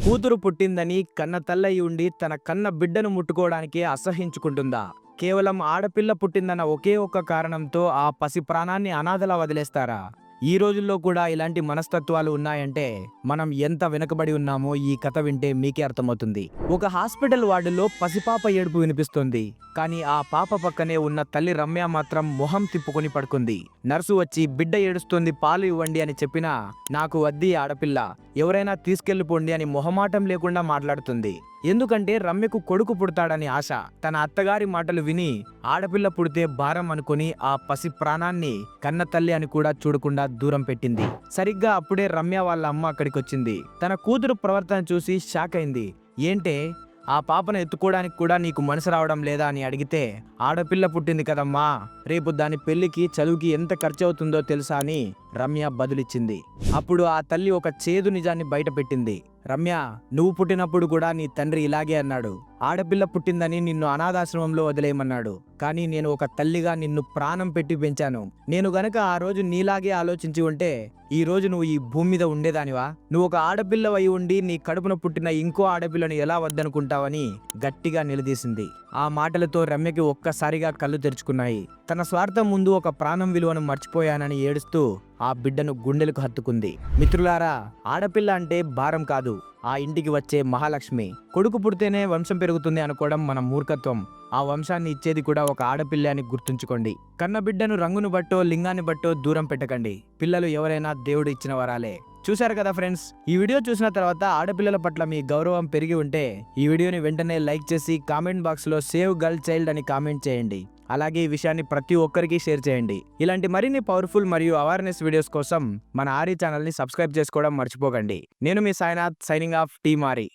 కూతురు పుట్టిందని కన్న తల్లయి ఉండి తన కన్న బిడ్డను ముట్టుకోవడానికి అసహించుకుంటుందా? కేవలం ఆడపిల్ల పుట్టిందన్న ఒకే ఒక్క కారణంతో ఆ పసి ప్రాణాన్ని అనాథలా వదిలేస్తారా? ఈ రోజుల్లో కూడా ఇలాంటి మనస్తత్వాలు ఉన్నాయంటే మనం ఎంత వెనుకబడి ఉన్నామో ఈ కథ వింటే మీకే అర్థమవుతుంది. ఒక హాస్పిటల్ వార్డులో పసిపాప ఏడుపు వినిపిస్తుంది. కానీ ఆ పాప పక్కనే ఉన్న తల్లి రమ్య మాత్రం మొహం తిప్పుకొని పడుకుంది. నర్సు వచ్చి బిడ్డ ఏడుస్తుంది పాలు ఇవ్వండి అని చెప్పినా నాకు వద్ది ఆడపిల్ల, ఎవరైనా తీసుకెళ్లిపోండి అని మొహమాటం లేకుండా మాట్లాడుతుంది. ఎందుకంటే రమ్యకు కొడుకు పుడతాడని ఆశ. తన అత్తగారి మాటలు విని ఆడపిల్ల పుడితే భారం అనుకుని ఆ పసి ప్రాణాన్ని కన్న తల్లి అని కూడా చూడకుండా దూరం పెట్టింది. సరిగ్గా అప్పుడే రమ్య వాళ్ళ అమ్మ అక్కడికొచ్చింది. తన కూతురు ప్రవర్తన చూసి షాక్ అయింది. ఏంటే, ఆ పాపను ఎత్తుకోవడానికి కూడా నీకు మనసు రావడం లేదా అని అడిగితే, ఆడపిల్ల పుట్టింది కదమ్మా, రేపు దాని పెళ్లికి చదువుకి ఎంత ఖర్చు అవుతుందో తెలుసా అని రమ్య బదులిచ్చింది. అప్పుడు ఆ తల్లి ఒక చేదు నిజాన్ని బయట పెట్టింది. రమ్య, నువ్వు పుట్టినప్పుడు కూడా నీ తండ్రి ఇలాగే అన్నాడు. ఆడపిల్ల పుట్టిందని నిన్ను అనాథాశ్రమంలో వదిలేయమన్నాడు. కానీ నేను ఒక తల్లిగా నిన్ను ప్రాణం పెట్టి పెంచాను. నేను గనక ఆ రోజు నీలాగే ఆలోచించి ఉంటే ఈ రోజు నువ్వు ఈ భూమి మీద ఉండేదానివా? నువ్వు ఒక ఆడపిల్లవై ఉండి నీ కడుపున పుట్టిన ఇంకో ఆడపిల్లను ఎలా వద్దనుకుంటావని గట్టిగా నిలదీసింది. ఆ మాటలతో రమ్యకి ఒక్కసారిగా కళ్ళు తెరుచుకున్నాయి. తన స్వార్థం ముందు ఒక ప్రాణం విలువను మర్చిపోయానని ఏడుస్తూ ఆ బిడ్డను గుండెలకు హత్తుకుంది. మిత్రులారా, ఆడపిల్ల అంటే భారం కాదు, ఆ ఇంటికి వచ్చే మహాలక్ష్మి. కొడుకు పుడితేనే వంశం పెరుగుతుంది అనుకోవడం మన మూర్ఖత్వం. ఆ వంశాన్ని ఇచ్చేది కూడా ఒక ఆడపిల్ల అని గుర్తుంచుకోండి. కన్న బిడ్డను రంగును బట్టో లింగాన్ని బట్టో దూరం పెట్టకండి. పిల్లలు ఎవరైనా దేవుడు ఇచ్చిన వరాలే. చూశారు కదా ఫ్రెండ్స్, ఈ వీడియో చూసిన తర్వాత ఆడపిల్లల పట్ల మీ గౌరవం పెరిగి ఉంటే ఈ వీడియోని వెంటనే లైక్ చేసి కామెంట్ బాక్స్ లో సేవ్ గర్ల్ చైల్డ్ అని కామెంట్ చేయండి. అలాగే ఈ విషయాన్ని ప్రతి ఒక్కరికి షేర్ చేయండి. ఇలాంటి మరిన్ని పవర్ఫుల్ మరియు అవేర్నెస్ వీడియోస్ కోసం మన ఆరి ఛానల్ ని సబ్స్క్రైబ్ చేసుకోవడం మర్చిపోకండి. నేను మీ సాయినాథ్, సైనింగ్ ఆఫ్ టీమ్ ఆరి.